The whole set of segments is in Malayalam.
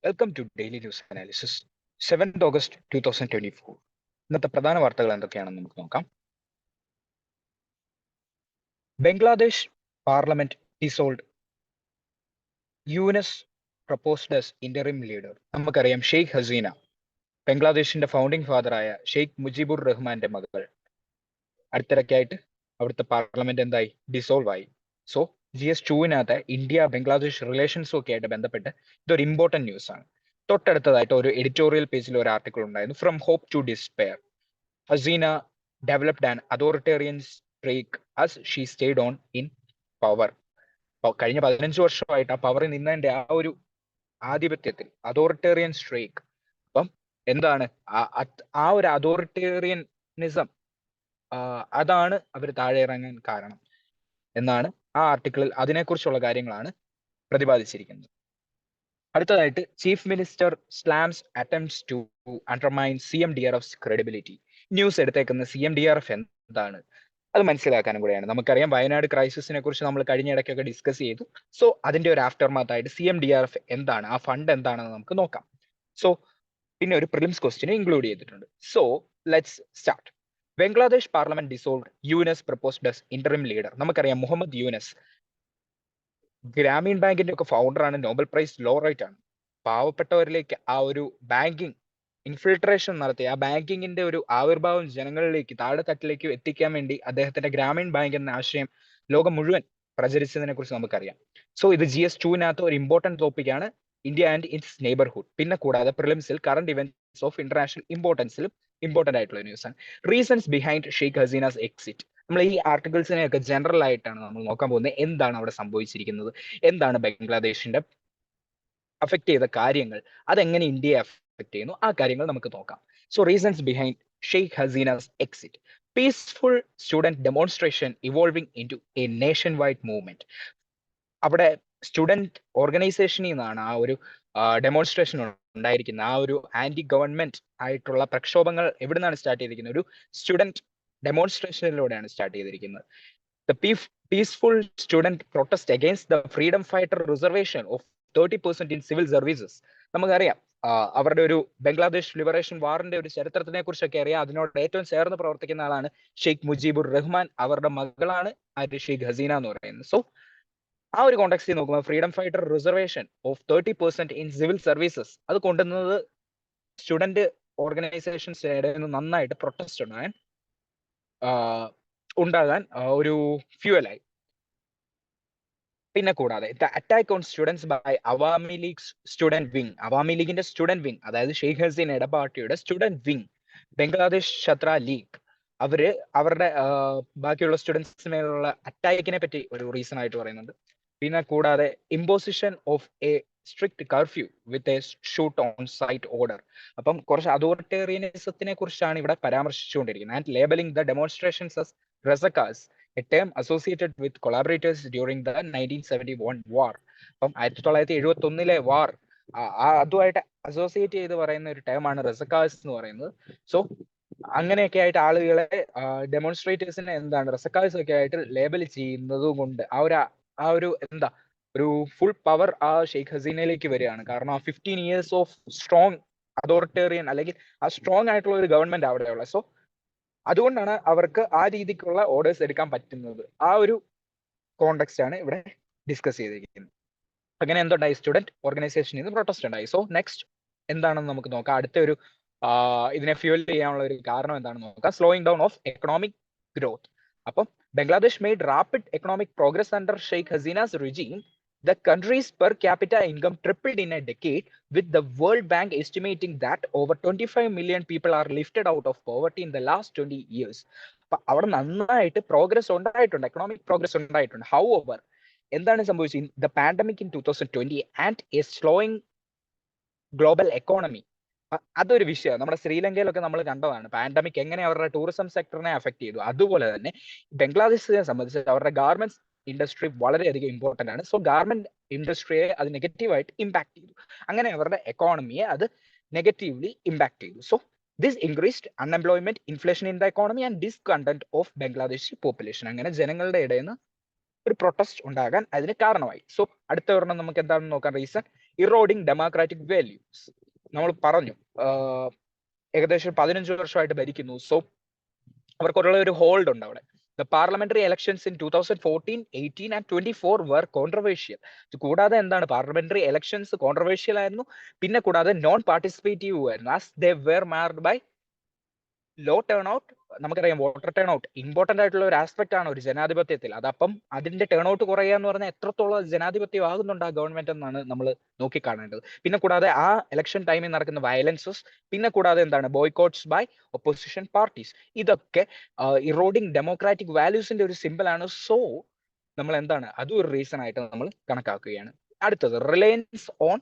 Welcome to daily news analysis 7th August 2024. ഇന്നത്തെ പ്രധാന വാർത്തകൾ എന്തൊക്കെയാണെന്ന് നമുക്ക് നോക്കാം. Bangladesh parliament dissolved, Yunus proposed as interim leader. നമുക്കറിയാം ഷെയ്ഖ് ഹസീന, ബംഗ്ലാദേശിന്റെ ഫൗണ്ടിംഗ് ഫാദറായ ഷെയ്ഖ് മുജിബുർ റഹ്മാന്റെ മകൾ, അടുത്തിടയ്ക്കായിട്ട് അവിടുത്തെ പാർലമെന്റ് എന്തായി, ഡിസോൾവ് ആയി. സോ GS2 ഇന്ത്യ ബംഗ്ലാദേശ് റിലേഷൻസും ഒക്കെ ആയിട്ട് ബന്ധപ്പെട്ട് ഇതൊരു ഇമ്പോർട്ടന്റ് ന്യൂസ് ആണ്. തൊട്ടടുത്തതായിട്ട് ഒരു എഡിറ്റോറിയൽ പേജിൽ ഒരു ആർട്ടിക്കിൾ ഉണ്ടായിരുന്നു, from hope to despair, Hasina developed an authoritarian streak as she stayed on in power. കഴിഞ്ഞ 15 വർഷമായിട്ട് ആ പവറിൽ നിന്നതിന്റെ ആ ഒരു ആധിപത്യത്തിൽ അതോറിറ്റേറിയൻ സ്ട്രീക്ക്. അപ്പം എന്താണ് ആ ഒരു അതോറിറ്റേറിയനിസം, അതാണ് അവർ താഴെ ഇറങ്ങാൻ കാരണം എന്നാണ് ആ ആർട്ടിക്കിളിൽ അതിനെക്കുറിച്ചുള്ള കാര്യങ്ങളാണ് പ്രതിപാദിച്ചിരിക്കുന്നത്. അടുത്തതായിട്ട് chief minister slams attempts to undermine CMDRF's credibility. News എടുത്തേക്കുന്ന CMDRF എന്താണ് അത് മനസ്സിലാക്കാനും കൂടെയാണ്. നമുക്കറിയാം വയനാട് ക്രൈസിസിനെ കുറിച്ച് നമ്മൾ കഴിഞ്ഞ ഇടയ്ക്കൊക്കെ ഡിസ്കസ് ചെയ്തു. സോ അതിന്റെ ഒരു ആഫ്റ്റർ മാത്തായിട്ട് CMDRF എന്താണ്, ആ ഫണ്ട് എന്താണെന്ന് നമുക്ക് നോക്കാം. സോ പിന്നെ ഒരു പ്രിലിംസ് ക്വസ്റ്റ്യൻ ഇൻക്ലൂഡ് ചെയ്തിട്ടുണ്ട്. So let's start. Bangladesh parliament dissolved, Yunus proposed as interim leader. നമുക്കറിയാം മുഹമ്മദ് യൂനസ് ഗ്രാമീൺ ബാങ്കിന്റെ ഒക്കെ ഫൗണ്ടറാണ്, നോബൽ പ്രൈസ് ലോറൈറ്റ് ആണ്. പാവപ്പെട്ടവരിലേക്ക് ആ ഒരു ബാങ്കിങ് ഇൻഫിൽട്രേഷൻ നടത്തി ആ ബാങ്കിങ്ങിന്റെ ഒരു ആവിർഭാവം ജനങ്ങളിലേക്ക്, താഴെത്തട്ടിലേക്ക് എത്തിക്കാൻ വേണ്ടി അദ്ദേഹത്തിന്റെ ഗ്രാമീൺ ബാങ്ക് എന്ന ആശയം ലോകം മുഴുവൻ പ്രചരിച്ചതിനെ കുറിച്ച് നമുക്കറിയാം. സോ ഇത് GS2 ഒരു ഇമ്പോർട്ടന്റ് ടോപ്പിക് ആണ്, ഇന്ത്യ ആൻഡ് ഇറ്റ്സ് നെയ്ബർഹുഡ്. പിന്നെ കൂടാതെ പ്രിലിംസിൽ കറന്റ് ഇവന്റ്സ് ഓഫ് ഇന്റർനാഷണൽ ഇമ്പോർട്ടൻസിലും ഇമ്പോർട്ടന്റ് ആയിട്ടുള്ള ന്യൂസ് ആണ്. Reasons behind Sheikh Hasina's exit. നമ്മൾ ഈ ആർട്ടിക്കിൾസിനെയൊക്കെ ജനറൽ ആയിട്ടാണ് നമ്മൾ നോക്കാൻ പോകുന്നത്. എന്താണ് അവിടെ സംഭവിച്ചിരിക്കുന്നത്, എന്താണ് ബംഗ്ലാദേശിന്റെ അഫക്ട് ചെയ്ത കാര്യങ്ങൾ, അതെങ്ങനെ ഇന്ത്യയെ അഫക്ട് ചെയ്യുന്നു, ആ കാര്യങ്ങൾ നമുക്ക് നോക്കാം. So reasons behind Sheikh Hasina's exit. Peaceful student demonstration evolving into a nationwide movement. അവിടെ സ്റ്റുഡന്റ് ഓർഗനൈസേഷനിൽ നിന്നാണ് ആ ഒരു ഡെമോൺസ്ട്രേഷൻ ഉണ്ടായിരിക്കുന്നത്. ആ ഒരു ആന്റി ഗവൺമെന്റ് ആയിട്ടുള്ള പ്രക്ഷോഭങ്ങൾ എവിടെ നിന്നാണ് സ്റ്റാർട്ട് ചെയ്തിരിക്കുന്നത്? ഒരു സ്റ്റുഡന്റ് ഡെമോൺസ്ട്രേഷനിലൂടെയാണ് സ്റ്റാർട്ട് ചെയ്തിരിക്കുന്നത്. The peaceful student protest against the freedom fighter reservation of 30% in civil services. നമുക്കറിയാം അവരുടെ ഒരു ബംഗ്ലാദേശ് ലിബറേഷൻ വാറിന്റെ ഒരു ചരിത്രത്തിനെ കുറിച്ചൊക്കെ അറിയാം. അതിനോട് ഏറ്റവും ചേർന്ന് പ്രവർത്തിക്കുന്ന ആളാണ് ഷെയ്ഖ് മുജീബുർ റഹ്മാൻ. അവരുടെ മകളാണ് ഷെയ്ഖ് ഹസീന എന്ന് പറയുന്നത്. സോ ആ ഒരു കോണ്ടെക്സ്റ്റിൽ നോക്കുമ്പോൾ freedom fighter reservation of 30% in civil services അത് കൊണ്ടുവന്നത് സ്റ്റുഡന്റ് ഓർഗനൈസേഷൻസ് നന്നായിട്ട് പ്രൊട്ടസ്റ്റ് ഉണ്ടാകാൻ ഒരു ഫ്യൂവലായി. പിന്നെ കൂടാതെ the attack on students by Awami League student wing, Awami ലീഗിന്റെ സ്റ്റുഡന്റ് വിങ്, അതായത് ഷെയ്ഖ് ഹസീനയുടെ പാർട്ടിയുടെ സ്റ്റുഡന്റ് വിങ്, ബംഗ്ലാദേശ് ഛത്ര ലീഗ്, അവര് അവരുടെ ബാക്കിയുള്ള സ്റ്റുഡൻസിനുള്ള അറ്റാക്കിനെ പറ്റി ഒരു റീസൺ ആയിട്ട് പറയുന്നുണ്ട്. പിന്നെ കൂടാതെ imposition of a strict curfew with a shoot on sight order. അപ്പം കുറച്ച് അതോറിറ്റേറിയനിസത്തിനെ കുറിച്ചാണ് ഇവിടെ പരാമർശിച്ചുകൊണ്ടിരിക്കുന്നത്. And labelling the demonstrations as Razakars, a term associated with collaborators during the 1971 war. അപ്പം 1971 വാർ അതുമായിട്ട് അസോസിയേറ്റ് ചെയ്ത് പറയുന്ന ഒരു ടേമാണ് റസക്കാസ് എന്ന് പറയുന്നത്. സോ അങ്ങനെയൊക്കെ ആയിട്ട് ആളുകളെ ഡെമോൺസ്ട്രേറ്റേഴ്സിനെ എന്താണ് റസക്കാസ് ഒക്കെ ആയിട്ട് ലേബൽ ചെയ്യുന്നത് കൊണ്ട് ആ ഒരു എന്താ ഒരു ഫുൾ പവർ ആ ഷെയ്ഖ് ഹസീനയിലേക്ക് വരികയാണ്. കാരണം ആ 15 years ഓഫ് സ്ട്രോങ് അതോറിറ്റേറിയൻ അല്ലെങ്കിൽ ആ സ്ട്രോങ് ആയിട്ടുള്ള ഒരു ഗവൺമെന്റ് അവിടെയുള്ള. സോ അതുകൊണ്ടാണ് അവർക്ക് ആ രീതിക്കുള്ള ഓർഡേഴ്സ് എടുക്കാൻ പറ്റുന്നത്. ആ ഒരു കോണ്ടെക്സ്റ്റ് ആണ് ഇവിടെ ഡിസ്കസ് ചെയ്തിരിക്കുന്നത്. അങ്ങനെ എന്തുണ്ടായി, സ്റ്റുഡന്റ് ഓർഗനൈസേഷനിൽ നിന്ന് പ്രൊട്ടസ്റ്റ് ഉണ്ടായി. സോ നെക്സ്റ്റ് എന്താണെന്ന് നമുക്ക് നോക്കാം. അടുത്ത ഒരു ഇതിനെ ഫ്യൂൽ ചെയ്യാനുള്ള ഒരു കാരണം എന്താണെന്ന് നോക്കാം. Slowing down of economic growth. അപ്പം Bangladesh made rapid economic progress under Sheikh Hasina's regime. The country's per capita income tripled in a decade, with the World Bank estimating that over 25 million people are lifted out of poverty in the last 20 years. അപ്പൊ അവിടെ നന്നായിട്ട് പ്രോഗ്രസ് ഉണ്ടായിട്ടുണ്ട്, എക്കണോമിക് പ്രോഗ്രസ് ഉണ്ടായിട്ടുണ്ട്. However, എന്താണ് സംഭവിച്ചത്? The pandemic in 2020 and A slowing global economy, അതൊരു വിഷയമാണ്. നമ്മുടെ ശ്രീലങ്കയിലൊക്കെ നമ്മൾ കണ്ടതാണ് പാൻഡമിക് എങ്ങനെ അവരുടെ ടൂറിസം സെക്ടറിനെ അഫക്ട് ചെയ്തു. അതുപോലെ തന്നെ ബംഗ്ലാദേശിനെ സംബന്ധിച്ച് അവരുടെ ഗാർമെന്റ്സ് ഇൻഡസ്ട്രി വളരെയധികം ഇമ്പോർട്ടന്റ് ആണ്. സോ ഗാർമെന്റ് ഇൻഡസ്ട്രിയെ അത് നെഗറ്റീവായിട്ട് ഇമ്പാക്ട് ചെയ്തു. അങ്ങനെ അവരുടെ എക്കോണമിയെ അത് നെഗറ്റീവ്ലി ഇമ്പാക്ട് ചെയ്തു. So this increased unemployment, inflation in the economy and discontent of Bangladeshi population. അങ്ങനെ ജനങ്ങളുടെ ഇടയിൽ നിന്ന് ഒരു പ്രൊട്ടസ്റ്റ് ഉണ്ടാകാൻ അതിന് കാരണമായി. സോ അടുത്ത ഒരെണ്ണം നമുക്ക് എന്താണെന്ന് നോക്കാം. Reason eroding democratic values. നമ്മൾ പറഞ്ഞു ഏകദേശം 15 വർഷമായിട്ട് ഭരിക്കുന്നു. സോ അവർക്കുള്ള ഒരു ഹോൾഡ് ഉണ്ട് അവിടെ. The parliamentary elections in 2014, 18 and 24 were controversial. കൂടാതെ എന്താണ് പാർലമെന്ററി ഇലക്ഷൻസ് കോൺട്രവേഴ്ഷ്യൽ ആയിരുന്നു. പിന്നെ കൂടാതെ നോൺ പാർട്ടിസിപ്പേറ്റീവ് ആയിരുന്നു. As they were marked by low turnout. നമുക്കറിയാം വോട്ടർ ടേൺ ഔട്ട് ഇമ്പോർട്ടന്റ് ആയിട്ടുള്ള ഒരു ആസ്പെക്ട് ആണ് ഒരു ജനാധിപത്യത്തിൽ. അതപ്പം അതിന്റെ ടേൺ ഔട്ട് കുറയുക എന്ന് പറഞ്ഞാൽ എത്രത്തോളം ജനാധിപത്യം ആകുന്നുണ്ട് ആ ഗവൺമെന്റ് എന്നാണ് നമ്മൾ നോക്കിക്കാണേണ്ടത്. പിന്നെ കൂടാതെ ആ ഇലക്ഷൻ ടൈമിൽ നടക്കുന്ന വയലൻസസ്, പിന്നെ കൂടാതെ എന്താണ് ബോയ്കോട്ട്സ് ബൈ ഒപ്പോസിഷൻ പാർട്ടീസ്, ഇതൊക്കെ ഇറോഡിങ് ഡെമോക്രാറ്റിക് വാല്യൂസിന്റെ ഒരു സിമ്പിൾ ആണ്. സോ നമ്മൾ എന്താണ് അതും ഒരു റീസൺ ആയിട്ട് നമ്മൾ കണക്കാക്കുകയാണ്. അടുത്തത് reliance on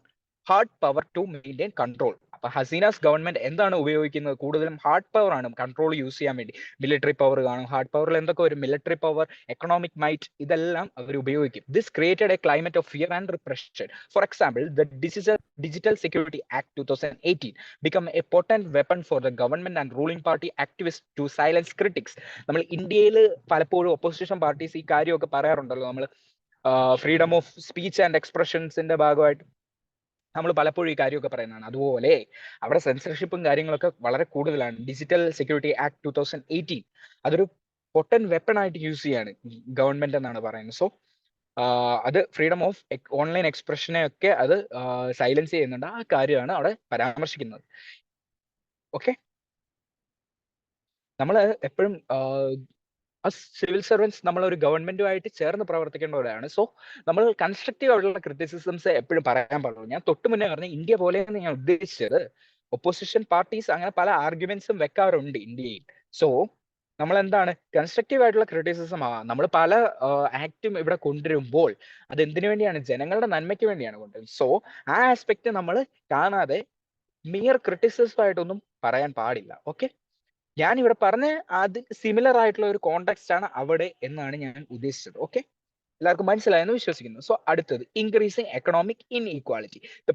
hard power to maintain control. അപ്പൊ ഹസീനാസ് ഗവൺമെന്റ് എന്താണ് ഉപയോഗിക്കുന്നത്? കൂടുതലും ഹാർഡ് പവർ ആണ് കൺട്രോൾ യൂസ് ചെയ്യാൻ വേണ്ടി. മിലിറ്ററി പവർ കാണും. ഹാർഡ് പവറിൽ എന്തൊക്കെ ഒരു മിലിറ്ററി പവർ, എക്കണോമിക് മൈറ്റ്, ഇതെല്ലാം അവർ ഉപയോഗിക്കും. This created A climate of fear and repression. For example, the digital security act 2018 become a potent weapon for the government and ruling party activists to silence critics. നമ്മൾ ഇന്ത്യയിൽ പലപ്പോഴും ഒപ്പോസിഷൻ പാർട്ടീസ് ഈ കാര്യമൊക്കെ പറയാറുണ്ടല്ലോ. നമ്മൾ ഫ്രീഡം ഓഫ് സ്പീച്ച് ആൻഡ് എക്സ്പ്രഷൻസിന്റെ ഭാഗമായിട്ട് നമ്മൾ പലപ്പോഴും ഈ കാര്യമൊക്കെ പറയുന്നതാണ്. അതുപോലെ അവിടെ സെൻസർഷിപ്പും കാര്യങ്ങളൊക്കെ വളരെ കൂടുതലാണ്. ഡിജിറ്റൽ സെക്യൂരിറ്റി ആക്ട് 2018 അതൊരു പൊട്ടൻ വെപ്പൺ ആയിട്ട് യൂസ് ചെയ്യാണ് ഗവൺമെന്റ് എന്നാണ് പറയുന്നത്. സോ അത് ഫ്രീഡം ഓഫ് ഓൺലൈൻ എക്സ്പ്രഷനെ ഒക്കെ അത് സൈലൻസ് ചെയ്യുന്നുണ്ട്. ആ കാര്യമാണ് അവിടെ പരാമർശിക്കുന്നത്. ഓക്കെ, നമ്മൾ എപ്പോഴും സിവിൽ സർവൻസ് നമ്മൾ ഒരു ഗവൺമെന്റുമായിട്ട് ചേർന്ന് പ്രവർത്തിക്കേണ്ടവരാണ്. സോ നമ്മൾ കൺസ്ട്രക്റ്റീവ് ആയിട്ടുള്ള ക്രിറ്റിസിസംസ് എപ്പോഴും പറയാൻ പാടുള്ളൂ. ഞാൻ തൊട്ട് മുന്നേ പറഞ്ഞ ഇന്ത്യ പോലെയെന്ന് ഞാൻ ഉദ്ദേശിച്ചത് ഒപ്പോസിഷൻ പാർട്ടീസ് അങ്ങനെ പല ആർഗ്യുമെന്റ്സും വെക്കാറുണ്ട് ഇന്ത്യയിൽ. സോ നമ്മൾ എന്താണ് കൺസ്ട്രക്റ്റീവ് ആയിട്ടുള്ള ക്രിറ്റിസിസം നമ്മൾ പല ആക്ടും ഇവിടെ കൊണ്ടുവരുമ്പോൾ അത് എന്തിനു വേണ്ടിയാണ്? ജനങ്ങളുടെ നന്മയ്ക്ക് വേണ്ടിയാണ് കൊണ്ടുവരുന്നത്. സോ ആ ആസ്പെക്ട് നമ്മൾ കാണാതെ മിയർ ക്രിറ്റിസിസം ആയിട്ടൊന്നും പറയാൻ പാടില്ല. ഓക്കെ, ഞാൻ ഇവിടെ പറഞ്ഞ അത് സിമിലർ ആയിട്ടുള്ള ഒരു കോണ്ടെക്സ്റ്റ് ആണ് അവിടെ എന്നാണ് ഞാൻ ഉദ്ദേശിച്ചത്. ഓക്കെ, എല്ലാവർക്കും മനസ്സിലായെന്ന് വിശ്വസിക്കുന്നു. സോ അടുത്തത് increasing economic inequality. The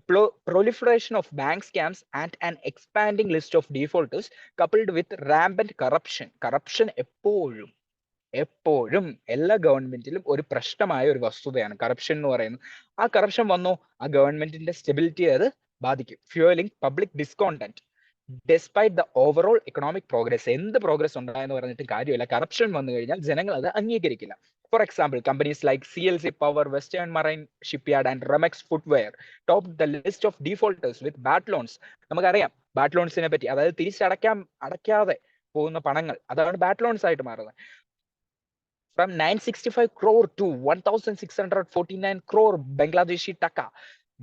proliferation of bank scams and an expanding list of defaulters coupled with rampant corruption. Corruption എപ്പോഴും എല്ലാ ഗവൺമെന്റിലും ഒരു പ്രശ്നമായ ഒരു വസ്തുതയാണ് കറപ്ഷൻ എന്ന് പറയുന്നത്. ആ കറപ്ഷൻ വന്നോ ആ ഗവൺമെന്റിന്റെ സ്റ്റെബിലിറ്റി അത് ബാധിക്കും. Fuelling public discontent despite the overall economic progress. എന്ത് പ്രോഗ്രസ് ഉണ്ടായെന്ന് പറഞ്ഞിട്ട് കാര്യമില്ല, കറപ്ഷൻ വന്നു കഴിഞ്ഞാൽ ജനങ്ങൾ അത് അംഗീകരിക്കില്ല. For example, companies like CLC Power, Western Marine Shipyard and Rimex Footwear top the list of defaulters with bad loans. നമുക്കറിയാം ബാഡ് ലോൺസിനെ പറ്റി, അതായത് അടയ്ക്കാതെ പോകുന്ന പണങ്ങൾ, അതാണ് ബാഡ് ലോൺസ് ആയിട്ട് മാറുന്നത്. From 965 crore to 1649 crore Bangladeshi ടക്ക.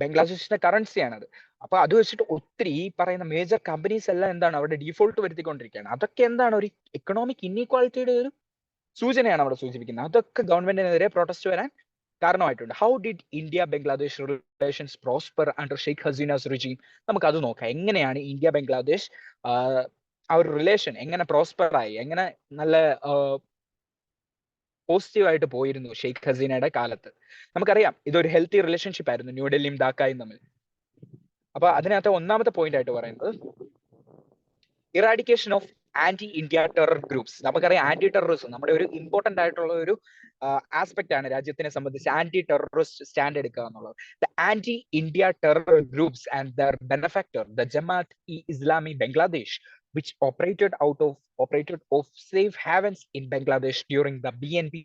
ബംഗ്ലാദേശിന്റെ കറൻസിയാണത്. അപ്പൊ അത് വെച്ചിട്ട് ഒത്തിരി ഈ പറയുന്ന മേജർ കമ്പനീസ് എല്ലാം എന്താണ് അവിടെ ഡീഫോൾട്ട് വരുത്തിക്കൊണ്ടിരിക്കുകയാണ്. അതൊക്കെ എന്താണ് ഒരു എക്കണോമിക് ഇൻഇക്വാലിറ്റിയുടെ ഒരു സൂചനയാണ് അവിടെ സൂചിപ്പിക്കുന്നത്. അതൊക്കെ ഗവൺമെന്റിനെതിരെ പ്രൊട്ടസ്റ്റ് വരാൻ കാരണമായിട്ടുണ്ട്. How did India Bangladesh relations prosper under Sheikh Hasina's regime? നമുക്ക് അത് നോക്കാം. എങ്ങനെയാണ് ഇന്ത്യ ബംഗ്ലാദേശ് ആ ഒരു റിലേഷൻ എങ്ങനെ പ്രോസ്പർ ആയി, എങ്ങനെ നല്ല പോസിറ്റീവായിട്ട് പോയിരുന്നു ഷെയ്ഖ് ഹസീനയുടെ കാലത്ത്. നമുക്കറിയാം ഇതൊരു ഹെൽത്തി റിലേഷൻഷിപ്പ് ആയിരുന്നു ന്യൂഡൽഹിയും ധാക്കയും തമ്മിൽ. അപ്പൊ അതിനകത്ത് ഒന്നാമത്തെ പോയിന്റ് ആയിട്ട് പറയുന്നത് eradication of anti India terror groups. നമുക്കറിയാം ആന്റി ടെററിസം നമ്മുടെ ഒരു ഇമ്പോർട്ടന്റ് ആയിട്ടുള്ള ഒരു ആസ്പെക്ട് ആണ് രാജ്യത്തിനെ സംബന്ധിച്ച് ആന്റി ടെററിസ്റ്റ് സ്റ്റാൻഡ് എടുക്കുക എന്നുള്ളത്. The anti India terror groups and their benefactor the Jamaat e Islami Bangladesh which operated of safe havens in Bangladesh during the BNP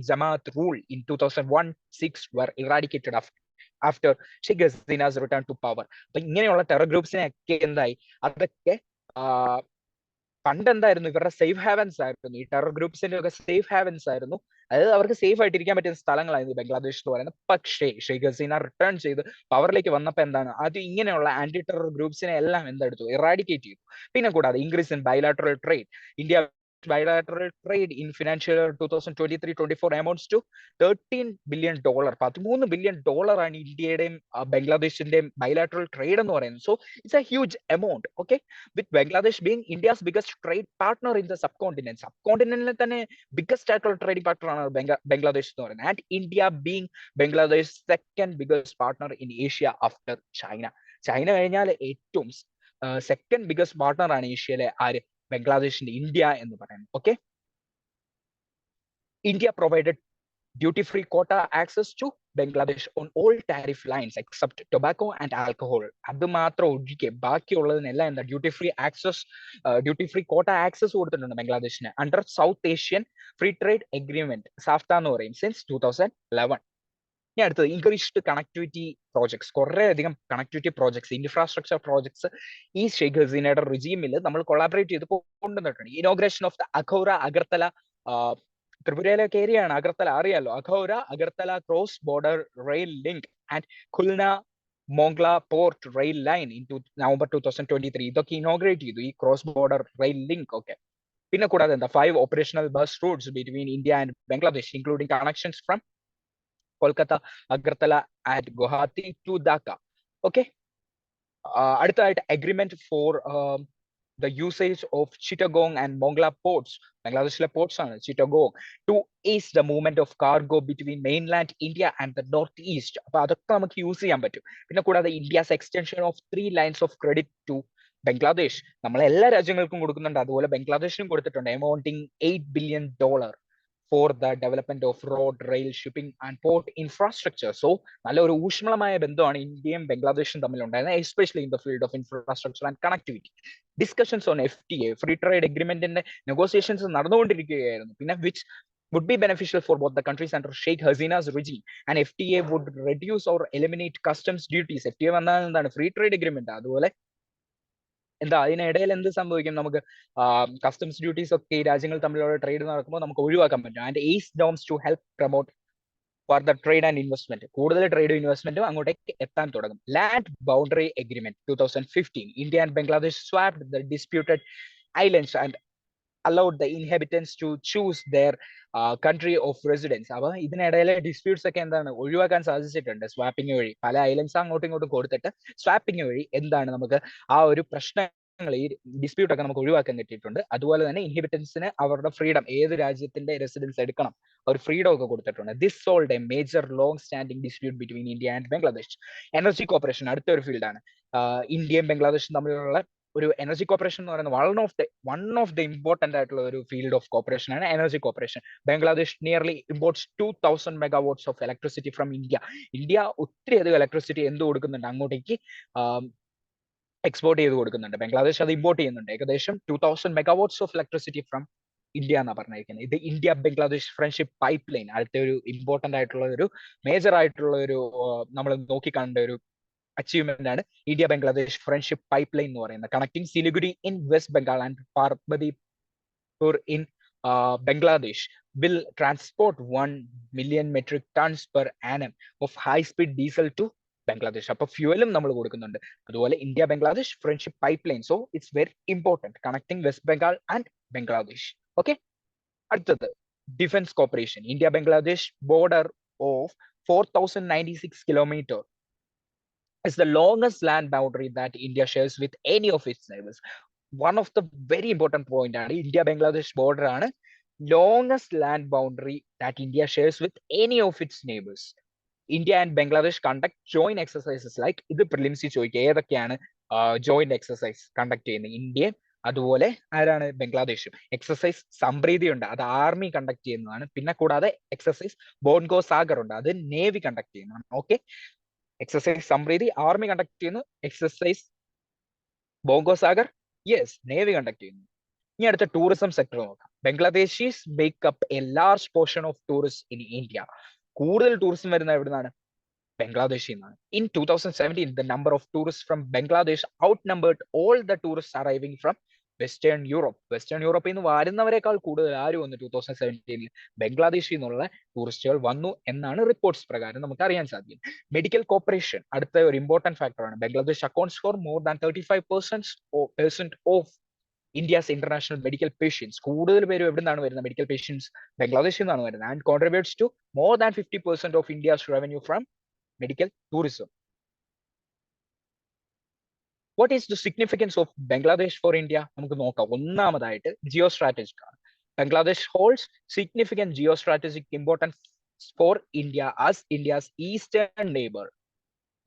Jamaat rule in 2001-6 were eradicated after Sheikh Hasina's return to power. അപ്പൊ ഇങ്ങനെയുള്ള ടെറർ ഗ്രൂപ്പ്സിനെ ഒക്കെ എന്തായി, അതൊക്കെ പണ്ട് എന്തായിരുന്നു ഇവരുടെ സേഫ് ഹാവൻസ് ആയിരുന്നു. ഈ ടെറർ ഗ്രൂപ്പ്സിന്റെ ഒക്കെ സേഫ് ഹാവൻസ് ആയിരുന്നു. അതായത് അവർക്ക് സേഫ് ആയിട്ട് ഇരിക്കാൻ പറ്റുന്ന സ്ഥലങ്ങളായിരുന്നു ബംഗ്ലാദേശ് എന്ന് പറയുന്നത്. പക്ഷേ ഷെയ്ഖ് ഹസീന റിട്ടേൺ ചെയ്ത് പവറിലേക്ക് വന്നപ്പോൾ എന്താണ്, അത് ഇങ്ങനെയുള്ള ആന്റി ടെറർ ഗ്രൂപ്പ്സിനെ എല്ലാം എന്തെടുത്തു, ഇറാഡിക്കേറ്റ് ചെയ്തു. പിന്നെ കൂടാതെ increase in bilateral trade. India bilateral trade in financial year 2023-24 amounts to $13 billion. $13 billion ആണ് ഇന്ത്യയുടെയും ബംഗ്ലാദേശിന്റെയും ബൈലാറ്ററൽ ട്രേഡ് എന്ന് പറയുന്നത്. So it's a huge amount. Okay, with Bangladesh being India's biggest trade partner in the സബ്കോണ്ടിനെന്റിലെ തന്നെ ബിഗസ്റ്റ് ആയിട്ടുള്ള ട്രേഡിംഗ് പാർട്ട്ണർ ആണ് ബംഗ്ലാദേശ് എന്ന് പറയുന്നത്. And India being Bangladesh second biggest partner in Asia after China. China കഴിഞ്ഞാൽ ഏറ്റവും സെക്കൻഡ് ബിഗസ്റ്റ് പാർട്ട്ണർ ആണ് ഏഷ്യയിലെ ആര്? ബംഗ്ലാദേശിന്റെ ഇന്ത്യ എന്ന് പറയുന്നത്. Okay, India provided duty-free quota access to Bangladesh on all tariff lines except tobacco and alcohol. അത് മാത്രം ഒഴികെ ബാക്കിയുള്ളതിനെല്ലാം എന്താ ഡ്യൂട്ടി ഫ്രീ കോട്ട ആക്സസ് കൊടുത്തിട്ടുണ്ട് ബംഗ്ലാദേശിന് under South Asian free trade agreement SAFTA എന്ന് പറയും സിൻസ് 2011. ഇനി അടുത്തത് ഇൻക്രീസ്ഡ് കണക്ടിവിറ്റി പ്രോജക്ട്സ്. കുറെ അധികം കണക്ടിവിറ്റി പ്രോജക്ട്സ്, ഇൻഫ്രാസ്ട്രക്ചർ പ്രോജക്ട്സ് ഈ ഷെയ്ഖ് ഹസീനയുടെ റിജീമിൽ നമ്മൾ കൊളാബറേറ്റ് ചെയ്ത് കൊണ്ടുവന്നിട്ടുണ്ട്. Inauguration of the Akhaura Agartala, ത്രിപുരയിലൊക്കെ ഏരിയയാണ് അഗർത്തല, അറിയാലോ. Akhaura Agartala cross border rail link and Khulna Mongla port rail line in November 2023. ഇതൊക്കെ ഇനോഗ്രേറ്റ് ചെയ്തു, ഈ ക്രോസ് ബോർഡർ റെയിൽ ലിങ്ക് ഒക്കെ. പിന്നെ കൂടാതെ എന്താ 5 operational bus routes between India and Bangladesh including connections from Kolkata, Agartala and Guwahati to Dhaka. Okay, അടുത്തതായിട്ട് agreement for the usage of Chittagong and Mongla ports, ബംഗ്ലാദേശിലെ ports ആണ് Chittagong, to ease the movement of cargo between mainland India and the north east. അപ്പൊ അതൊക്കെ നമുക്ക് യൂസ് ചെയ്യാൻ പറ്റും. പിന്നെ കൂടാതെ India's extension of 3 lines of credit to Bangladesh നമ്മൾ എല്ലാ രാജ്യങ്ങൾക്കും കൊടുക്കുന്നുണ്ട്, അതുപോലെ ബംഗ്ലാദേശിനും കൊടുത്തിട്ടുണ്ട്, amounting $8 billion for the development of road, rail, shipping and port infrastructure. So നല്ലൊരു ഊഷ്മളമായ ബന്ധമാണ് ഇന്ത്യയും ബംഗ്ലാദേശും തമ്മിലുണ്ടായിരുന്നത്, especially in the field of infrastructure and connectivity. Discussions on FTA, free trade എഗ്രിമെന്റിന്റെ നെഗോസിയേഷൻസ് നടന്നുകൊണ്ടിരിക്കുകയായിരുന്നു. പിന്നെ which would be beneficial for both the countries under Sheikh Hasina's regime, and FTA would reduce or eliminate customs duties. FTA വന്നാൽ എന്താണ്? Free trade agreement. അതുപോലെ എന്താ അതിനിടയിൽ എന്ത് സംഭവിക്കും? നമുക്ക് കസ്റ്റംസ് ഡ്യൂട്ടീസ് ഒക്കെ ഈ രാജ്യങ്ങൾ തമ്മിലുള്ള ട്രേഡ് നടക്കുമ്പോൾ നമുക്ക് ഒഴിവാക്കാൻ പറ്റും. And ease norms to help promote for the trade and investment. കൂടുതൽ ട്രേഡും ഇൻവെസ്റ്റ്മെന്റും അങ്ങോട്ടേക്ക് എത്താൻ തുടങ്ങും. Land boundary agreement 2015, India and Bangladesh swapped the disputed islands and allowed the inhabitants to choose their country of residence. അപ്പൊ ഇതിനിടയിലെ ഡിസ്പ്യൂട്ട്സ് ഒക്കെ എന്താണ് ഒഴിവാക്കാൻ സാധിച്ചിട്ടുണ്ട് സ്വാപ്പിംഗ് വഴി. പല ഐലൻഡ്സ് അങ്ങോട്ടും ഇങ്ങോട്ടും കൊടുത്തിട്ട് സ്വാപ്പിംഗ് വഴി എന്താണ് നമുക്ക് ആ ഒരു പ്രശ്നങ്ങൾ, ഈ ഡിസ്പ്യൂട്ട് ഒക്കെ നമുക്ക് ഒഴിവാക്കാൻ പറ്റിയിട്ടുണ്ട്. അതുപോലെ തന്നെ ഇൻഹിബിറ്റൻസിന് അവരുടെ ഫ്രീഡം, ഏത് രാജ്യത്തിന്റെ റെസിഡൻസ് എടുക്കണം, ഒരു ഫ്രീഡം ഒക്കെ കൊടുത്തിട്ടുണ്ട്. This sold A major long standing dispute between India and Bangladesh. Energy corporation അടുത്ത ഒരു ഫീൽഡാണ്. ഇന്ത്യയും ബംഗ്ലാദേശും തമ്മിലുള്ള ഒരു എനർജി കോപ്പറേഷൻ എന്ന് പറയുന്നത് വൺ ഓഫ് ദ ഇമ്പോർട്ടന്റ് ആയിട്ടുള്ള ഒരു ഫീൽഡ് ഓഫ് കോപ്പറേഷൻ ആണ് energy corporation. Bangladesh nearly imports 2000 megawatts of electricity from India. India ഒത്തിരി അധികം ഇലക്ട്രിസിറ്റി എന്ത് കൊടുക്കുന്നുണ്ട്, അങ്ങോട്ടേക്ക് എക്സ്പോർട്ട് ചെയ്ത് കൊടുക്കുന്നുണ്ട്. ബംഗ്ലാദേശ് അത് ഇമ്പോർട്ട് ചെയ്യുന്നുണ്ട്. ഏകദേശം 2000 megawatts of electricity from India എന്നാണ് പറഞ്ഞിരിക്കുന്നത്. ഇത് India Bangladesh friendship pipe line അടുത്ത ഒരു ഇമ്പോർട്ടന്റ് ആയിട്ടുള്ള ഒരു മേജർ ആയിട്ടുള്ള ഒരു നമ്മൾ നോക്കിക്കാണേണ്ട ഒരു അച്ചീവ്മെന്റ് ആണ് India Bangladesh friendship pipeline എന്ന് പറയുന്നത്. Connecting Siliguri in West Bengal and Parbatipur in Bangladesh will transport 1 million metric tons per annum of high speed diesel to Bangladesh. അപ്പൊ ഫ്യൂവലും നമ്മൾ കൊടുക്കുന്നുണ്ട്. അതുപോലെ India Bangladesh friendship pipeline, so it's very important connecting West Bengal and Bangladesh. Okay, അടുത്തത് defence cooperation. India Bangladesh border of 4096 kilometers is the longest land boundary that India shares with any of its neighbors. One of the very important point ആണ് India-Bangladesh border ആണ് longest land boundary that India shares with any of its neighbors. India and Bangladesh conduct joint exercises like ഇത് പ്രിലിംസിൽ ചോദിക്കുക ഏതൊക്കെയാണ് ജോയിന്റ് എക്സസൈസ് കണ്ടക്ട് ചെയ്യുന്നത്. ഇന്ത്യയും അതുപോലെ ആരാണ് ബംഗ്ലാദേശും. എക്സസൈസ് സംപ്രീതി ഉണ്ട്, അത് ആർമി കണ്ടക്ട് ചെയ്യുന്നതാണ്. പിന്നെ കൂടാതെ എക്സസൈസ് ബോൺഗോ സാഗർ ഉണ്ട്, അത് നേവി കണ്ടക്ട് ചെയ്യുന്നതാണ്. Okay, exercise Sampriti army conduct ചെയ്യുന്നു, exercise Bongosagar yes navy conduct ചെയ്യുന്നു. ഇനി അടുത്ത ടൂറിസം സെക്ടർ നോക്കാം. Bangladeshis make up a large portion of tourist in India. കൂടുതൽ ടൂറിസം വരുന്നത് എവിടുന്നാണ്? ബംഗ്ലാദേശിൽ നിന്നാണ്. In 2017 the number of tourists from Bangladesh outnumbered all the tourists arriving from western Europe. Western യൂറോപ്പിൽ നിന്ന് വരുന്നവരെക്കാൾ കൂടുതൽ ആര് വന്നു 2017 ബംഗ്ലാദേശിൽ നിന്നുള്ള ടൂറിസ്റ്റുകൾ വന്നു എന്നാണ് റിപ്പോർട്ട്സ് പ്രകാരം നമുക്ക് അറിയാൻ സാധിക്കും. മെഡിക്കൽ കോപ്പറേഷൻ അടുത്ത ഒരു ഇമ്പോർട്ടന്റ് ഫാക്ടറാണ്. Bangladesh accounts for more than 35% of India's international medical patients. കൂടുതൽ പേരും എവിടെ നിന്നാണ് വരുന്നത്? മെഡിക്കൽ പേഷ്യൻസ് ബംഗ്ലാദേശിൽ നിന്നാണ് വരുന്നത്. And contributes to more than 50% of India's revenue from medical tourism. What is the significance of Bangladesh for India? നമുക്ക് നോക്കാം. ഒന്നാമതായിട്ട് ജിയോ സ്ട്രാറ്റജിക് ആണ്. Bangladesh holds significant geostrategic importance for India as India's eastern neighbor.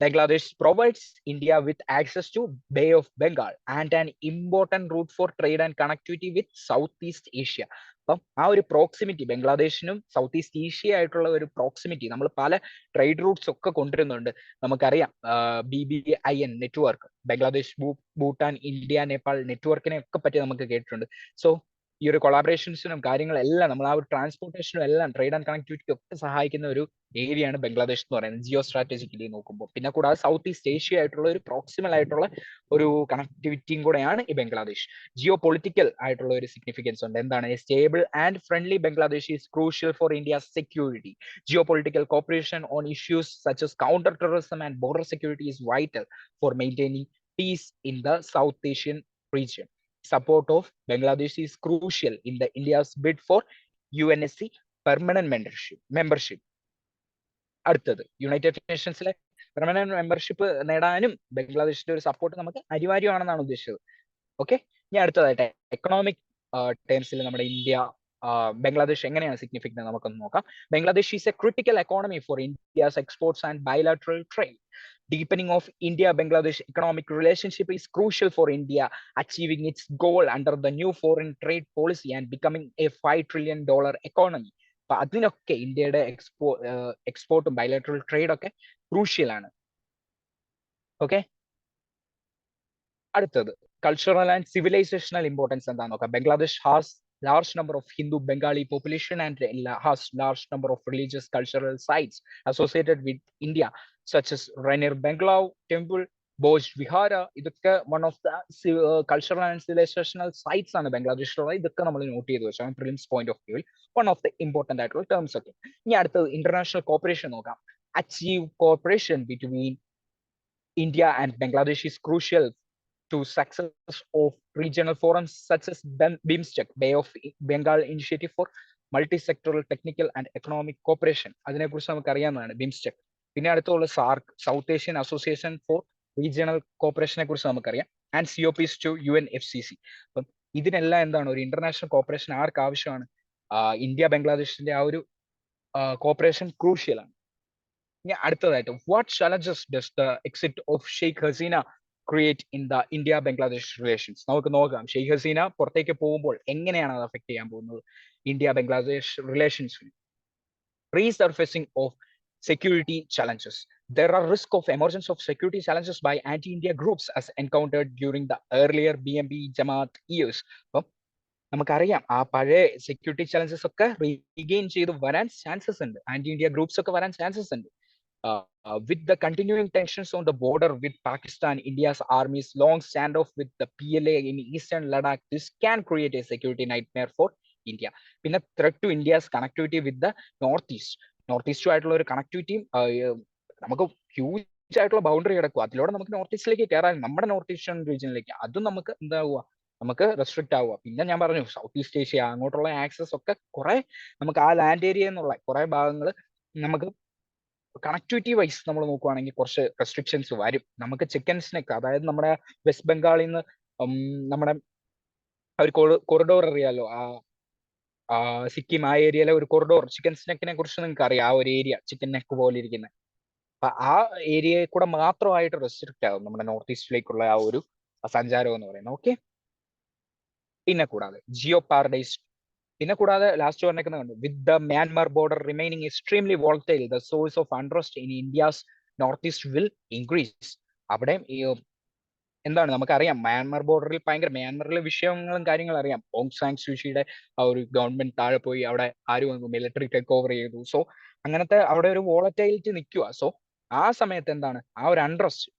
Bangladesh provides India with access to Bay of Bengal and an important route for trade and connectivity with Southeast Asia. അപ്പം ആ ഒരു പ്രോക്സിമിറ്റി, ബംഗ്ലാദേശിനും സൗത്ത് ഈസ്റ്റ് ഏഷ്യ ആയിട്ടുള്ള ഒരു പ്രോക്സിമിറ്റി, നമ്മൾ പല ട്രേഡ് റൂട്ട്സ് ഒക്കെ കൊണ്ടുവരുന്നുണ്ട്. നമുക്കറിയാം BBIN network, Bangladesh, Bhutan, India, Nepal നെറ്റ്വർക്കിനെ ഒക്കെ പറ്റി നമുക്ക് കേട്ടിട്ടുണ്ട്. സോ ഈ ഒരു കൊളാബറേഷൻസിനും കാര്യങ്ങളെല്ലാം നമ്മൾ ആ ഒരു ട്രാൻസ്പോർട്ടേഷനും എല്ലാം, ട്രേഡ് ആൻഡ് കണക്ടിവിറ്റിക്ക് ഒക്കെ സഹായിക്കുന്ന ഒരു ഏരിയയാണ് ബംഗ്ലാദേശ് എന്ന് പറയുന്നത്, ജിയോ സ്ട്രാറ്റജിക്കലി നോക്കുമ്പോൾ. പിന്നെ കൂടാതെ സൗത്ത് ഈസ്റ്റ് ഏഷ്യ ആയിട്ടുള്ള ഒരു പ്രോക്സിമൽ ആയിട്ടുള്ള ഒരു കണക്ടിവിറ്റിയും കൂടെയാണ് ഈ ബംഗ്ലാദേശ്. ജിയോ പൊളിറ്റിക്കൽ ആയിട്ടുള്ള ഒരു സിഗ്നിഫിക്കൻസ് ഉണ്ട്. എന്താണ്? Stable and friendly Bangladesh is crucial for India's security. Geo political cooperation on issues such as counter-terrorism and border security is vital for maintaining peace in the South Asian region. Support of Bangladesh is crucial in the India's bid for UNSC permanent membership. അടുത്തത്, യുണൈറ്റഡ് നേഷൻസിലെ പെർമനന്റ് മെമ്പർഷിപ്പ് നേടാനും ബംഗ്ലാദേശിന്റെ ഒരു സപ്പോർട്ട് നമുക്ക് അനിവാര്യമാണെന്നാണ് ഉദ്ദേശിച്ചത്. ഓക്കെ, ഇനി അടുത്തതായിട്ട് എക്കണോമിക് ടേംസിൽ നമ്മുടെ ഇന്ത്യ ബംഗ്ലാദേശ് എങ്ങനെയാണ് സിഗ്നിഫിക്കൻറ്റ് നമുക്കൊന്ന് നോക്കാം. Bangladesh is a critical economy for India's exports and bilateral trade. Deepening of India-Bangladesh economic relationship is crucial for India achieving its goal under the new foreign trade policy and becoming a $5 trillion economy. അപ്പൊ അതിനൊക്കെ ഇന്ത്യയുടെ എക്സ്പോർട്ടും ബൈലാറ്ററൽ ട്രേഡ് ഒക്കെ ക്രൂഷ്യൽ ആണ്. ഓക്കെ, അടുത്തത് കൾച്ചറൽ ആൻഡ് സിവിലൈസേഷണൽ ഇമ്പോർട്ടൻസ് എന്താണെന്ന് നോക്കാം. Bangladesh has large number of Hindu Bengali population and has large number of religious cultural sites associated with India, such as Rainer Banglaw Temple, Boj Vihara. ഇതൊക്കെ one of the cultural and civilizational sites ആണ് ബംഗ്ലാദേശിലുള്ളത്. ഇതൊക്കെ നമ്മൾ നോട്ട് ചെയ്ത് വെച്ചാൽ പ്രിലിംസ് പോയിന്റ് ഓഫ് വ്യൂവിൽ one of the important ആയിട്ടുള്ള ടേംസ് ഒക്കെ. ഇനി അടുത്തത് ഇന്റർനാഷണൽ കോപ്പറേഷൻ നോക്കാം. Achieve cooperation between India and Bangladesh is crucial to success of regional forums such as BIMSTEC, Bay of Bengal Initiative for Multi-Sectoral Technical and Economic Cooperation. അതിനെക്കുറിച്ച് നമുക്ക് അറിയാവുന്നതാണ് BIMSTEC. പിന്നെ അടുത്തുള്ള SAARC, South Asian Association for Regional കോപ്പറേഷനെ കുറിച്ച് നമുക്കറിയാം. And COPs to UNFCC. അപ്പം ഇതിനെല്ലാം എന്താണ്, ഒരു ഇന്റർനാഷണൽ കോപ്പറേഷൻ ആർക്ക് ആവശ്യമാണ്? ഇന്ത്യ ബംഗ്ലാദേശിന്റെ ആ ഒരു കോപ്പറേഷൻ ക്രൂഷ്യൽ ആണ്. ഇനി അടുത്തതായിട്ട്, what challenges does the exit of Sheikh Hasina create in the India Bangladesh relations? നമുക്ക് നോക്കാം, ഷെയ്ഖ് ഹസീന പുറത്തേക്ക് പോകുമ്പോൾ എങ്ങനെയാണ് അത് അഫക്ട് ചെയ്യാൻ പോകുന്നത് ഇന്ത്യ ബംഗ്ലാദേശ് റിലേഷൻസിന്. Resurfacing of security challenges. There are risk of emergence of security challenges by anti-India groups as encountered during the earlier BMP Jamaat years. അപ്പം നമുക്കറിയാം ആ പഴയ സെക്യൂരിറ്റി ചലഞ്ചസ് ഒക്കെ റീഗെയിൻ ചെയ്ത് വരാൻ ചാൻസസ് ഉണ്ട്, ആന്റി ഇന്ത്യ ഗ്രൂപ്പ്സ് ഒക്കെ വരാൻ ചാൻസസ് ഉണ്ട്. With the continuing tensions on the border with Pakistan, India's army's long standoff with the PLA in eastern Ladakh, this can create a security nightmare for India. പിന്നെ threat to India's connectivity with the north ഈസ്റ്റും ആയിട്ടുള്ള ഒരു കണക്ടിവിറ്റിയും, നമുക്ക് ഹ്യൂജ് ആയിട്ടുള്ള ബൗണ്ടറി കിടക്കും, അതിലൂടെ നമുക്ക് നോർത്ത് ഈസ്റ്റിലേക്ക് കയറാൻ, നമ്മുടെ നോർത്ത് ഈസ്റ്റേൺ റീജിയനിലേക്ക്, അതും നമുക്ക് എന്താവുക, നമുക്ക് റെസ്ട്രിക്റ്റ് ആവുക. പിന്നെ ഞാൻ പറഞ്ഞു സൗത്ത് ഈസ്റ്റ് ഏഷ്യ അങ്ങോട്ടുള്ള ആക്സസ് ഒക്കെ കുറെ നമുക്ക് ആ ലാൻഡ് ഏരിയ എന്നുള്ള കുറെ ഭാഗങ്ങൾ നമുക്ക് കണക്ടിവിറ്റി വൈസ് നമ്മൾ നോക്കുവാണെങ്കിൽ കുറച്ച് റെസ്ട്രിക്ഷൻസ് വരും. നമുക്ക് ചിക്കൻ സ്നെക്ക്, അതായത് നമ്മുടെ വെസ്റ്റ് ബംഗാളിൽ നിന്ന് നമ്മുടെ ഒരു കൊറിഡോർ അറിയാലോ, സിക്കിം ആ ഏരിയയിലെ ഒരു കൊറിഡോർ, ചിക്കൻ സ്നെക്കിനെ കുറിച്ച് നിങ്ങൾക്ക് അറിയാം, ആ ഒരു ഏരിയ ചിക്കൻ നെക്ക് പോലെ ഇരിക്കുന്ന, അപ്പൊ ആ ഏരിയയിൽ കൂടെ മാത്രമായിട്ട് റെസ്ട്രിക്റ്റ് ആകും നമ്മുടെ നോർത്ത് ഈസ്റ്റിലേക്കുള്ള ആ ഒരു സഞ്ചാരം എന്ന് പറയുന്നത്. ഓക്കെ, പിന്നെ കൂടാതെ ജിയോ പാരഡൈസ്, പിന്നെ കൂടാതെ ലാസ്റ്റ് പറഞ്ഞേക്കുന്നുണ്ട്, with the Myanmar border remaining extremely volatile the source of untrust in India's north east will increase. അവിടെ എന്താണ് നമുക്കറിയാം, മ്യാൻമാർ ബോർഡറിൽ ഭയങ്കര, മ്യാൻമാറിലെ വിഷയങ്ങളും കാര്യങ്ങളും അറിയാം. ഓങ് സാങ് സൂചിയുടെ ആ ഒരു ഗവൺമെന്റ് താഴെ പോയി, അവിടെ ആര് വന്നു, മിലിറ്ററി ടേക്ക് ഓവർ ചെയ്തു. സോ അങ്ങനത്തെ അവിടെ ഒരു വോളറ്റൈലിറ്റി നിൽക്കുക. സോ ആ സമയത്ത് എന്താണ്, ആ ഒരു അൺട്രസ്റ്റ്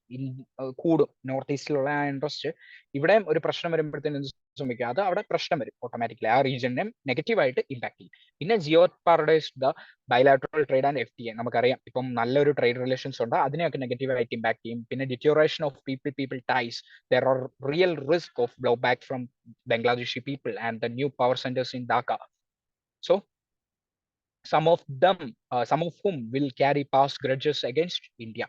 കൂടും, നോർത്ത് ഈസ്റ്റിലുള്ള ആ ഇൻട്രസ്റ്റ് ഇവിടെ ഒരു പ്രശ്നം വരുമ്പോഴത്തേനും ശ്രമിക്കുക, അത് അവിടെ പ്രശ്നം വരും ഓട്ടോമാറ്റിക്കലി, ആ റീജിയനെ നെഗറ്റീവായിട്ട് ഇമ്പാക്ട് ചെയ്യും. പിന്നെ geo paradise, the bilateral trade and FTA, നമുക്കറിയാം ഇപ്പം നല്ലൊരു ട്രേഡ് റിലേഷൻസ് ഉണ്ട്, അതിനെയൊക്കെ നെഗറ്റീവായിട്ട് ഇമ്പാക്ട് ചെയ്യും. പിന്നെ deterioration of people ties, there are real risk of blowback from Bangladeshi people and the new power centres in Dhaka. So some of whom will carry past grudges against India.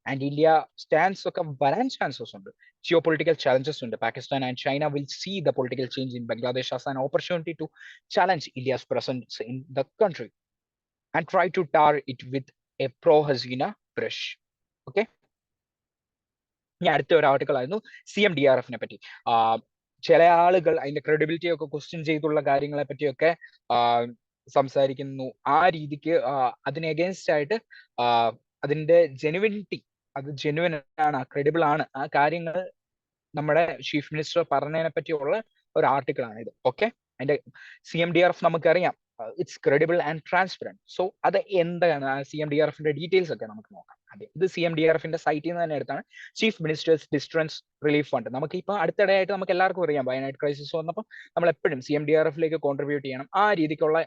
And India stands ഒക്കെ വരാൻ ചാൻസസ് ഉണ്ട്. Geopolitical challenges ഉണ്ട്. Pakistan and China will see the political change in Bangladesh as an opportunity to challenge India's presence in the country and try to tar it with a pro-Hasina brush. Okay. ഇനി അടുത്ത ഒരു ആർട്ടിക്കിൾ ആയിരുന്നു CMDRF നെ പറ്റി. ചില ആളുകൾ അതിന്റെ ക്രെഡിബിലിറ്റി ഒക്കെ ക്വസ്റ്റ്യൻ ചെയ്തുള്ള കാര്യങ്ങളെ പറ്റിയൊക്കെ സംസാരിക്കുന്നു. ആ രീതിക്ക് അതിന് എഗെയിൻസ്റ്റ് ആയിട്ട് അതിന്റെ ജെനുവിനിറ്റി, അത് ജെനുവിൻ ആണ്, ക്രെഡിബിൾ ആണ്, ആ കാര്യങ്ങൾ നമ്മുടെ ചീഫ് മിനിസ്റ്റർ പറഞ്ഞതിനെ പറ്റിയുള്ള ഒരു ആർട്ടിക്കിൾ ആണ് ഇത്. ഓക്കെ, അതിന്റെ CMDRF നമുക്കറിയാം, it's credible and transparent. So അത് എന്താണ് CMDRFന്റെ ഡീറ്റെയിൽസ് ഒക്കെ നമുക്ക് നോക്കാം. അതെ, ഇത് CMDRFന്റെ സൈറ്റിൽ നിന്ന് തന്നെ എടുത്താണ്. Chief ministers distress relief fund. നമുക്ക് ഇപ്പൊ അടുത്തിടെയായിട്ട് നമുക്ക് എല്ലാവർക്കും അറിയാം, വയനാട് ക്രൈസിസ് വന്നപ്പോൾ നമ്മൾ എപ്പോഴും CMDRFലേക്ക് കോൺട്രിബ്യൂട്ട് ചെയ്യണം. ആ രീതിക്കുള്ള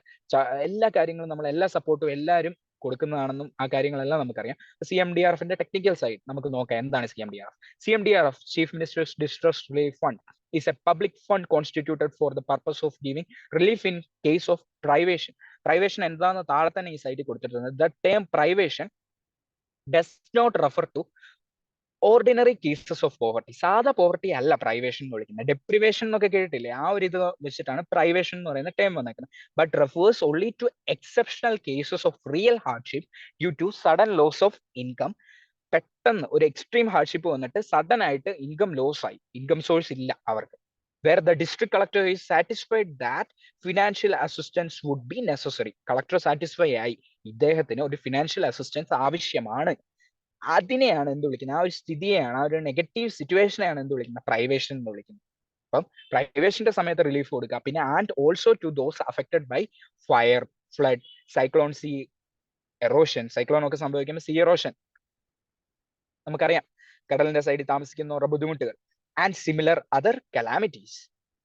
എല്ലാ കാര്യങ്ങളും, നമ്മൾ എല്ലാ സപ്പോർട്ടും എല്ലാവരും കൊടുക്കുന്നതാണെന്നും ആ കാര്യങ്ങളെല്ലാം നമുക്കറിയാം. CMDRFന്റെ ടെക്നിക്കൽ സൈഡ് നമുക്ക് നോക്കാം. എന്താണ് CMDRF? CMDRF, Chief Minister's Distress Relief Fund, is a public fund constituted for the purpose of giving relief in case of privation. Privation എന്താണെന്ന് താഴെ തന്നെ ഈ സൈറ്റിൽ കൊടുത്തിട്ടുണ്ട്. The term privation does not refer to ordinary cases of poverty. സാധാ പോവർട്ടി അല്ല പ്രൈവേഷൻ എന്ന് വിളിക്കുന്നത്. ഡെപ്രിവേഷൻ എന്നൊക്കെ കേട്ടിട്ടില്ലേ? ആ ഒരു ഇത് വെച്ചിട്ടാണ് പ്രൈവേഷൻ എന്ന് പറയുന്ന ടേം വന്നേക്കുന്നത്. But refers only to exceptional cases of real hardship due to sudden loss of income. പെട്ടെന്ന് ഒരു എക്സ്ട്രീം ഹാർഡ്ഷിപ്പ് വന്നിട്ട് സഡൻ ആയിട്ട് ഇൻകം ലോസ് ആയി, ഇൻകം സോഴ്സ് ഇല്ല അവർക്ക്, where the district collector is satisfied that financial assistance would be necessary. Collector satisfy ആയി, ഇദ്ദേഹത്തിന് ഒരു ഫിനാൻഷ്യൽ അസിസ്റ്റൻസ് ആവശ്യമാണ്. അതിനെയാണ് എന്ത് വിളിക്കുന്നത്? ആ ഒരു സ്ഥിതിയെയാണ്, ആ ഒരു നെഗറ്റീവ് സിറ്റുവേഷനെയാണ് എന്ത് വിളിക്കുന്നത്? പ്രൈവേഷൻ എന്ന് വിളിക്കുന്നത്. അപ്പം പ്രൈവേഷന്റെ സമയത്ത് റിലീഫ് കൊടുക്കുക. പിന്നെ and also to those affected by fire, flood, cyclone, sea erosion. Cyclone ഒക്കെ സംഭവിക്കുമ്പോൾ സീ എറോഷൻ നമുക്കറിയാം, കടലിന്റെ സൈഡിൽ താമസിക്കുന്നവരുടെ ബുദ്ധിമുട്ടുകൾ. And similar other calamities.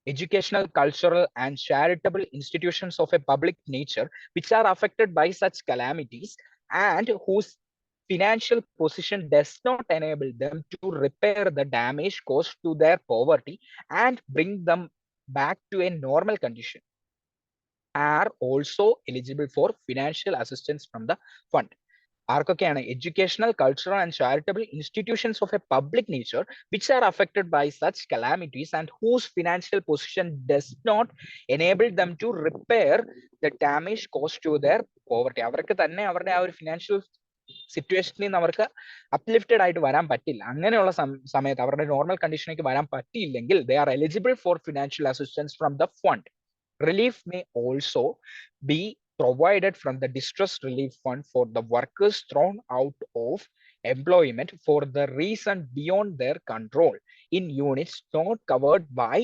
Educational, cultural, and charitable institutions of a public nature which are affected by such calamities and whose financial position does not enable them to repair the damage caused to their poverty and bring them back to a normal condition are also eligible for financial assistance from the fund. ആർക്കൊക്കെയാണ്? Educational, cultural and charitable institutions of a public nature which are affected by such calamities and whose financial position does not enable them to repair the damage caused to their poverty. അവർക്ക് തന്നെ അവരുടെ ആ ഒരു ഫിനാൻഷ്യൽ സിറ്റുവേഷനിൽ നിന്ന് അവർക്ക് അപ്ലിഫ്റ്റഡ് ആയിട്ട് വരാൻ പറ്റില്ല. അങ്ങനെയുള്ള സമയത്ത് അവരുടെ നോർമൽ കണ്ടീഷനിലേക്ക് വരാൻ പറ്റിയില്ലെങ്കിൽ they are eligible for financial assistance from the fund. Relief may also be provided from the distress relief fund for the workers thrown out of employment for the reason beyond their control in units not covered by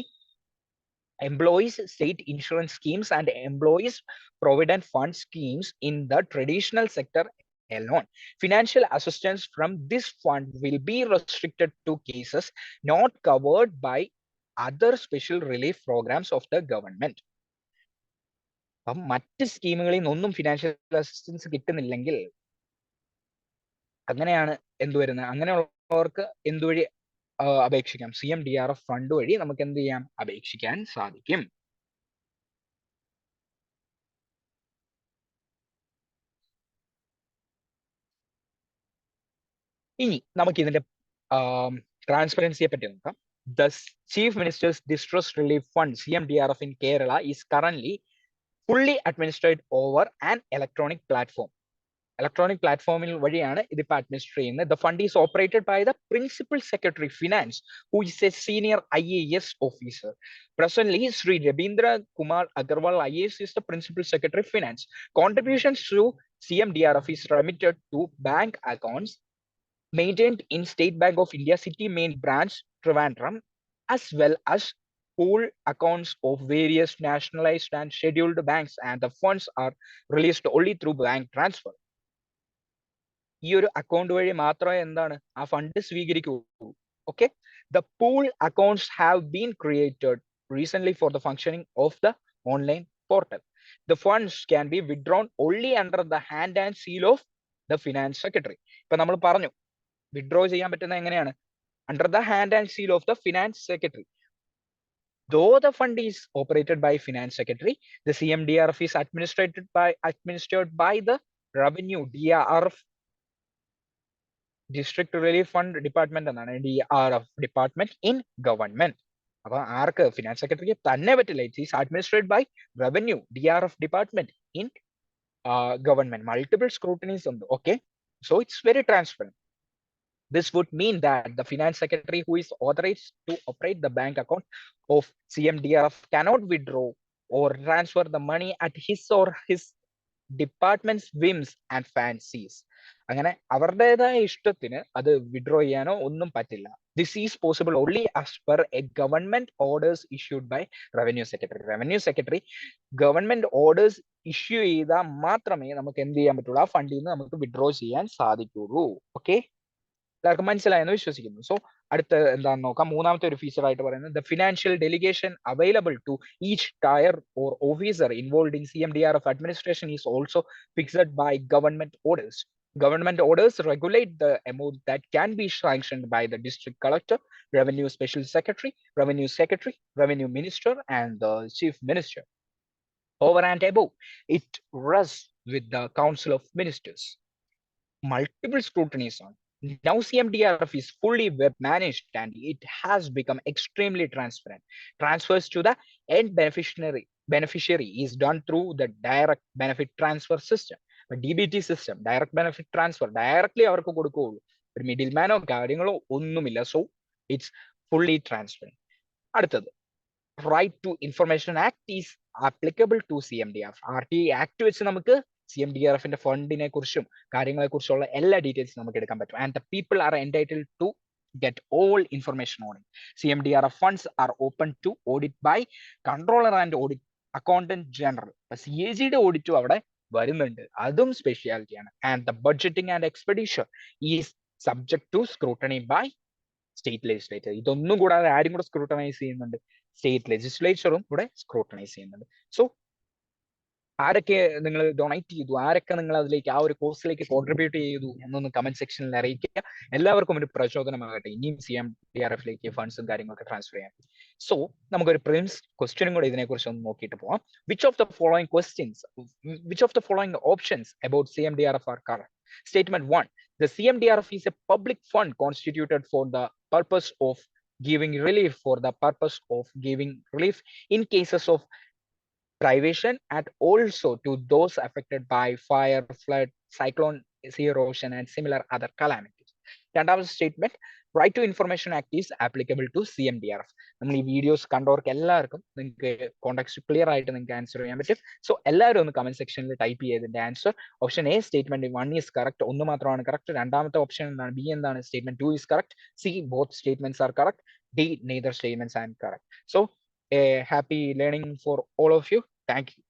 employees state insurance schemes and employees provident fund schemes in the traditional sector alone. Financial assistance from this fund will be restricted to cases not covered by other special relief programs of the government. അപ്പം മറ്റ് സ്കീമുകളിൽ നിന്നൊന്നും ഫിനാൻഷ്യൽ അസിസ്റ്റൻസ് കിട്ടുന്നില്ലെങ്കിൽ അങ്ങനെയാണ് എന്ത് വരുന്നത്? അങ്ങനെയുള്ളവർക്ക് എന്തുവഴി അപേക്ഷിക്കാം? CMDRF ഫണ്ട് വഴി നമുക്ക് എന്ത് ചെയ്യാം? അപേക്ഷിക്കാൻ സാധിക്കും. ഇനി നമുക്ക് ഇതിന്റെ ട്രാൻസ്പെറൻസിയെ പറ്റി നോക്കാം. The Chief Minister's Distress Relief Fund CMDRF in Kerala is currently fully administered over an electronic platform. Electronic platformil വഴിയാണ് ഇതിപ്പോൾ അഡ്മിനിസ്റ്റർ ചെയ്യുന്നത്. The fund is operated by the Principal Secretary Finance, who is a senior IAS officer. Presently, Sri Rabindra Kumar Agarwal IAS is the Principal Secretary Finance. Contributions to CMDRF is remitted to bank accounts maintained in State Bank of India City Main Branch, Trivandrum, as well as pool accounts of various nationalized and scheduled banks, and the funds are released only through bank transfer. ഈ ഒരു അക്കൗണ്ട് വഴി മാത്രമേ എന്താണ് ആ ഫണ്ട് സ്വീകരിക്കുകയുള്ളൂ. Okay, the pool accounts have been created recent for the functioning of the online portal. The funds can be withdrawn only under the hand and seal of the finance secretary. ഇപ്പൊ നമ്മൾ പറഞ്ഞു വിഡ്രോ ചെയ്യാൻ പറ്റുന്നത് എങ്ങനെയാണ്? Under the hand and seal of the finance secretary. Though the fund is operated by Finance Secretary, the CMDRF is administered by the Revenue DRF District Relief Fund Department എന്നാണ് DRF Department in Government. അപ്പൊ ആർക്ക്? ഫിനാൻസ് സെക്രട്ടറിക്ക് തന്നെ പറ്റില്ല. It is administered by revenue DRF Department in Government. Multiple scrutinies ഉണ്ട്. Okay, so it's very transparent. This would mean that the finance secretary who is authorized to operate the bank account of CMDRF cannot withdraw or transfer the money at his or his department's whims and fancies. അങ്ങനെ അവരുടേതായ ഇഷ്ടത്തിന് അത് വിഡ്രോ ചെയ്യാനോ ഒന്നും പറ്റില്ല. This is possible only as per a government orders issued by revenue secretary. Revenue secretary government orders issue ചെയ്താൽ മാത്രമേ നമുക്ക് എന്ത് ചെയ്യാൻ പറ്റുള്ളൂ, ആ ഫണ്ടിൽ നിന്ന് നമുക്ക് വിഡ്രോ ചെയ്യാൻ സാധിക്കുള്ളൂ. ഓക്കെ, എല്ലാവർക്കും മനസ്സിലായെന്ന് വിശ്വസിക്കുന്നു. സോ അടുത്ത എന്താണെന്ന് നോക്കാം. മൂന്നാമത്തെ ഒരു ഫീച്ചർ ആയിട്ട് പറയുന്നത് the financial delegation available to each tier or officer involve in CMDRF administration is also fixed by government orders. Government orders regulate the amount that can be sanctioned by the district collector, revenue special secretary, revenue minister, and the chief minister. Over and above, it rests with the council of ministers. Multiple scrutinies on. Now CMDRF is fully web managed and it has become extremely transparent. Transfers to the end beneficiary is done through the direct benefit transfer system. DBT system, direct benefit transfer, directly അവർക്ക് കൊടുക്കുകയുള്ളൂ. ഒരു മിഡിൽ മാനോ കാര്യങ്ങളോ ഒന്നുമില്ല. So it's fully transparent. അടുത്തത്, right to information act is applicable to CMDRF. RT act വെച്ച് നമുക്ക് CMDRFന്റെ ഫണ്ടിനെ കുറിച്ചും കാര്യങ്ങളെ കുറിച്ചുള്ള എല്ലാ ഡീറ്റെയിൽസും നമുക്ക് എടുക്കാൻ പറ്റും. And the people are entitled to get all information on it. CMDRF funds are open to audit by controller and audit accountant general. CAGയുടെ ഓഡിറ്റും അവിടെ വരുന്നുണ്ട്, അതും സ്പെഷ്യാലിറ്റിയാണ്. And the budgeting and expenditure is subject to scrutiny by state legislature. ഇതൊന്നും കൂടാതെ ആരും കൂടെ സ്ക്രൂട്ടനൈസ് ചെയ്യുന്നുണ്ട്, സ്റ്റേറ്റ് ലെജിസ്ലേച്ചറും കൂടെ സ്ക്രൂട്ടനൈസ് ചെയ്യുന്നുണ്ട്. സോ ആരൊക്കെ നിങ്ങൾ ഡൊണേറ്റ് ചെയ്തു, ആരൊക്കെ നിങ്ങൾ അതിലേക്ക് ആ ഒരു കോഴ്സിലേക്ക് കോൺട്രിബ്യൂട്ട് ചെയ്തു എന്നൊന്ന് കമന്റ് സെക്ഷനിൽ അറിയിക്കുക. എല്ലാവർക്കും ഒരു പ്രചോദനമാകട്ടെ ഇനിയും CMDRFലേക്ക് ഫണ്ട്സും കാര്യങ്ങളൊക്കെ ട്രാൻസ്ഫർ ചെയ്യാൻ. സോ നമുക്കൊരു പ്രിലിംസ് ക്വസ്റ്റ്യനും കൂടെ ഇതിനെക്കുറിച്ച് ഒന്ന് നോക്കിയിട്ട് പോവാം. Which of the following options about CMDRF are correct? Statement 1. The CMDRF is a public fund constituted for the purpose of giving relief in cases of privation and also to those affected by fire, flood, cyclone, sea erosion and similar other calamities. രണ്ടാമത്തെ statement, right to information act is applicable to CMDRF. നമ്മൾ ഈ വീഡിയോസ് കണ്ടവർക്ക് എല്ലാവർക്കും നിങ്ങൾക്ക് കോൺടാക്ട് ക്ലിയർ ആയിട്ട് നിങ്ങൾക്ക് ആൻസർ ചെയ്യാൻ പറ്റും. സോ എല്ലാവരും ഒന്ന് കമന്റ് സെക്ഷനിൽ ടൈപ്പ് ചെയ്തതിന്റെ answer. Option A statement 1 is correct, ഒന്ന് മാത്രമാണ് കറക്റ്റ്. രണ്ടാമത്തെ ഓപ്ഷൻ എന്താണ്, ബി എന്താണ്, statement 2 is correct. C both statements are correct. D neither statements are correct. So happy learning for all of you. Thank you.